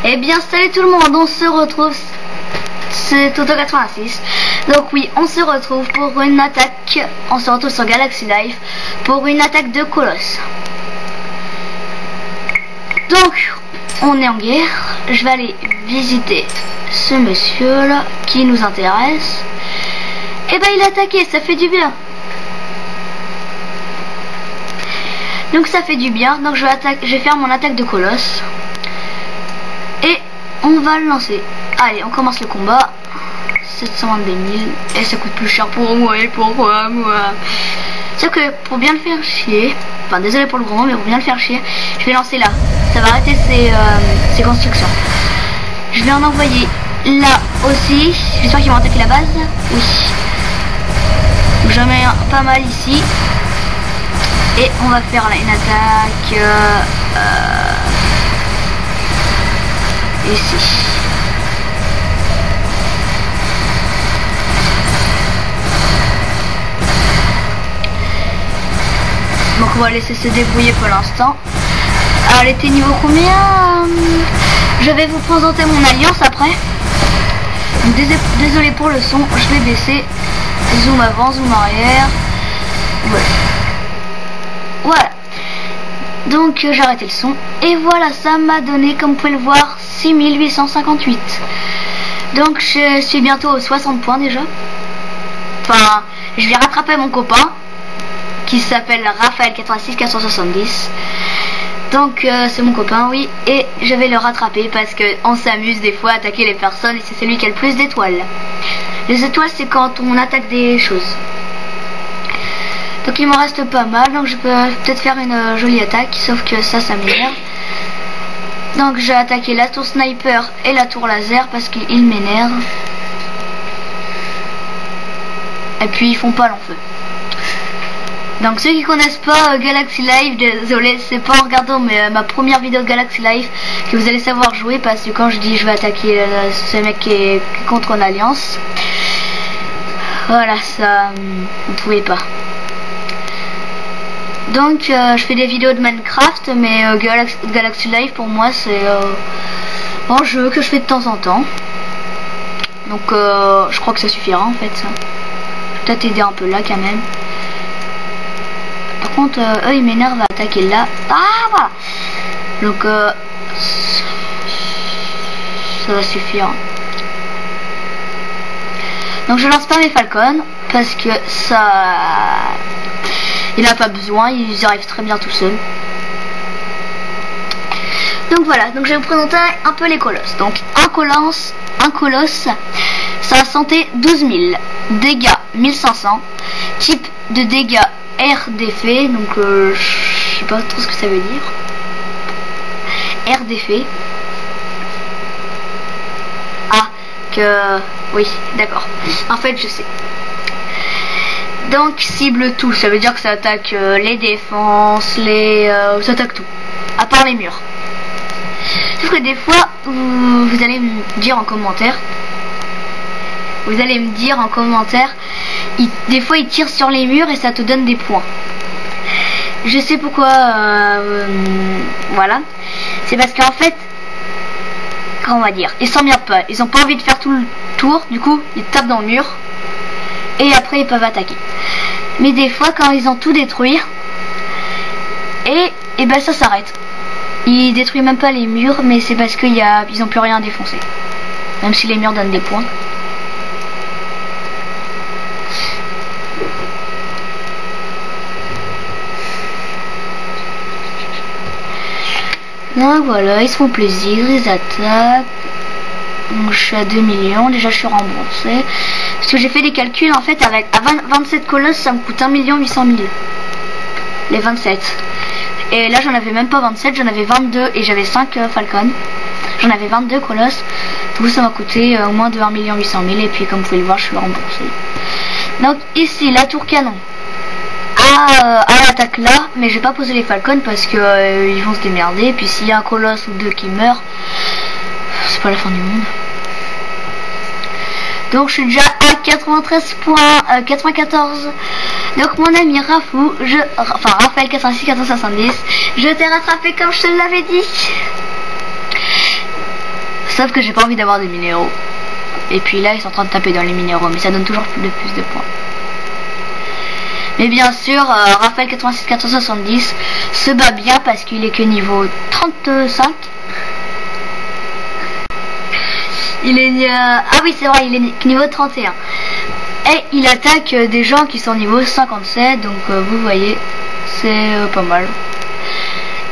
Eh bien salut tout le monde, on se retrouve, c'est Toto86. Donc oui, on se retrouve pour une attaque, on se retrouve sur Galaxy Life pour une attaque de Colosse. Donc on est en guerre, je vais aller visiter ce monsieur là qui nous intéresse. Et ben il a attaqué, ça fait du bien. Donc ça fait du bien, donc je vais faire mon attaque de Colosse. Et on va le lancer. Allez, on commence le combat. 722 000. Et ça coûte plus cher pour moi. Et pourquoi moi? Sauf que pour bien le faire chier, enfin désolé pour le gros mot, mais pour bien le faire chier, je vais lancer là. Ça va arrêter ses constructions. Je vais en envoyer là aussi. J'espère qu'ils vont attaquer la base. Oui. Donc j'en mets pas mal ici. Et on va faire là une attaque ici. Donc on va laisser se débrouiller pour l'instant. Alors elle était niveau combien? Je vais vous présenter mon alliance après. Désolé pour le son, je vais baisser. Zoom avant, zoom arrière. Ouais. Voilà. Donc j'ai arrêté le son. Et voilà, ça m'a donné, comme vous pouvez le voir, 6858. Donc je suis bientôt aux 60 points déjà. Enfin, je vais rattraper mon copain qui s'appelle Raphaël 86 470. Donc c'est mon copain, oui. Et je vais le rattraper parce qu'on s'amuse des fois à attaquer les personnes. Et c'est celui qui a le plus d'étoiles. Les étoiles, c'est quand on attaque des choses. Donc il m'en reste pas mal, donc je peux peut-être faire une jolie attaque, sauf que ça m'énerve. Donc j'ai attaqué la tour sniper et la tour laser parce qu'ils m'énervent. Et puis ils font pas long feu. Donc ceux qui connaissent pas Galaxy Life, désolé, c'est pas en regardant ma première vidéo de Galaxy Life que vous allez savoir jouer, parce que quand je dis je vais attaquer ce mec qui est contre une alliance, voilà, ça vous pouvez pas. Donc je fais des vidéos de Minecraft, mais Galaxy Life pour moi c'est un jeu que je fais de temps en temps. Donc je crois que ça suffira en fait ça. Je vais peut-être aider un peu là quand même. Par contre eux ils m'énervent à attaquer là. Ah voilà. Donc ça va suffire. Donc je lance pas mes falcons parce que ça... Il n'a pas besoin, ils arrivent très bien tout seuls. Donc voilà, donc je vais vous présenter un peu les colosses. Donc un colosse, sa santé 12 000, dégâts 1500, type de dégâts air d'effet, donc je sais pas trop ce que ça veut dire. Air d'effet. Ah, que... oui, d'accord. En fait, je sais. Donc cible tout, ça veut dire que ça attaque les défenses, ça attaque tout, à part les murs. Sauf que des fois, vous allez me dire en commentaire, des fois il tire sur les murs et ça te donne des points. Je sais pourquoi, voilà. C'est parce qu'en fait, comment on va dire, ils s'emmerdent pas, ils ont pas envie de faire tout le tour, du coup ils tapent dans le mur. Et après ils peuvent attaquer. Mais des fois quand ils ont tout détruit, et ben ça s'arrête. Ils détruisent même pas les murs, mais c'est parce qu'ils ont plus rien à défoncer. Même si les murs donnent des points. Donc voilà, ils se font plaisir, ils attaquent. Donc je suis à 2 millions, déjà je suis remboursé. Parce que j'ai fait des calculs en fait, avec 27 colosses ça me coûte 1 800 000. Les 27. Et là j'en avais même pas 27, j'en avais 22 et j'avais 5 falcons. J'en avais 22 colosses. Du coup ça m'a coûté au moins de 1 800 000 et puis comme vous pouvez le voir je suis remboursé. Donc ici la tour canon à l'attaque là, mais je vais pas poser les falcons parce que ils vont se démerder. Et puis s'il y a un colosse ou deux qui meurent, c'est pas la fin du monde. Donc je suis déjà à 93 points, 94. Donc mon ami Rafou, Raphaël 86 470, je t'ai rattrapé comme je te l'avais dit. Sauf que j'ai pas envie d'avoir des minéraux. Et puis là ils sont en train de taper dans les minéraux, mais ça donne toujours plus de points. Mais bien sûr, Raphaël 86-470 se bat bien parce qu'il est que niveau 35. Il est... ah oui, c'est vrai, il est niveau 31. Et il attaque des gens qui sont niveau 57, donc vous voyez, c'est pas mal.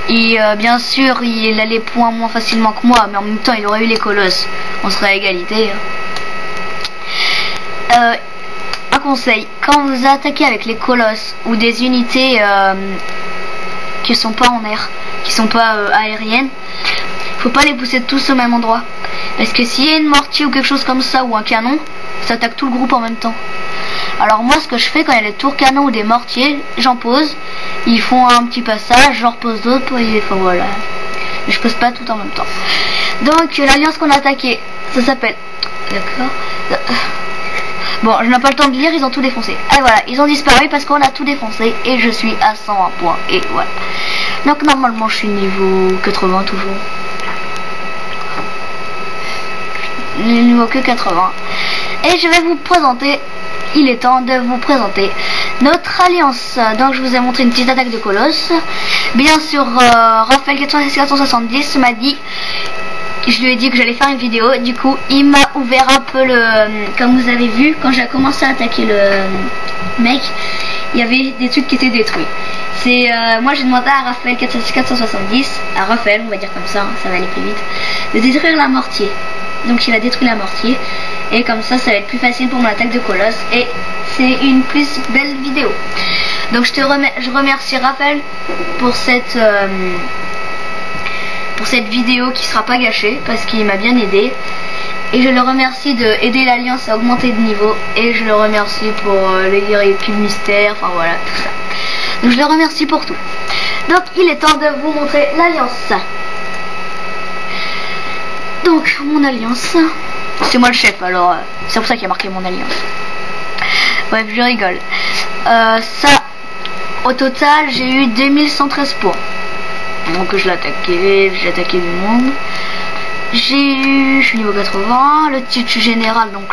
Et bien sûr, il a les points moins facilement que moi, mais en même temps, il aurait eu les colosses. On serait à égalité. Un conseil, quand vous attaquez avec les colosses ou des unités qui sont pas en air, qui sont pas aériennes, faut pas les pousser tous au même endroit. Parce que s'il y a une mortier ou quelque chose comme ça, ou un canon, ça attaque tout le groupe en même temps. Alors moi, ce que je fais quand il y a des tours canons ou des mortiers, j'en pose. Ils font un petit passage, j'en repose d'autres, enfin voilà. Mais je pose pas tout en même temps. Donc l'alliance qu'on a attaquée, ça s'appelle... D'accord. Bon, je n'ai pas le temps de lire, ils ont tout défoncé. Et voilà, ils ont disparu parce qu'on a tout défoncé et je suis à 101 points. Et voilà. Donc normalement, je suis niveau 80 toujours. Niveau que 80. Et je vais vous présenter, il est temps de vous présenter notre alliance. Donc je vous ai montré une petite attaque de colosse. Bien sûr, Raphaël 470 m'a dit, je lui ai dit que j'allais faire une vidéo. Du coup, il m'a ouvert un peu le... Comme vous avez vu, quand j'ai commencé à attaquer le mec, il y avait des trucs qui étaient détruits. C'est moi j'ai demandé à Raphaël 470, à Raphaël on va dire comme ça, hein, ça va aller plus vite, de détruire la mortier. Donc il a détruit la mortier et comme ça va être plus facile pour mon attaque de colosse et c'est une plus belle vidéo. Donc je remercie Raphaël pour cette vidéo qui sera pas gâchée parce qu'il m'a bien aidé. Et je le remercie de aider l'alliance à augmenter de niveau. Et je le remercie pour les guerriers cubes mystère, enfin voilà, tout ça. Donc je le remercie pour tout. Donc il est temps de vous montrer l'alliance. Donc mon alliance, c'est moi le chef, alors c'est pour ça qu'il y a marqué mon alliance. Bref, je rigole. Ça, au total, j'ai eu 2113 points. Donc je l'ai attaqué, j'ai attaqué du monde. J'ai eu, je suis niveau 80, le titre général, donc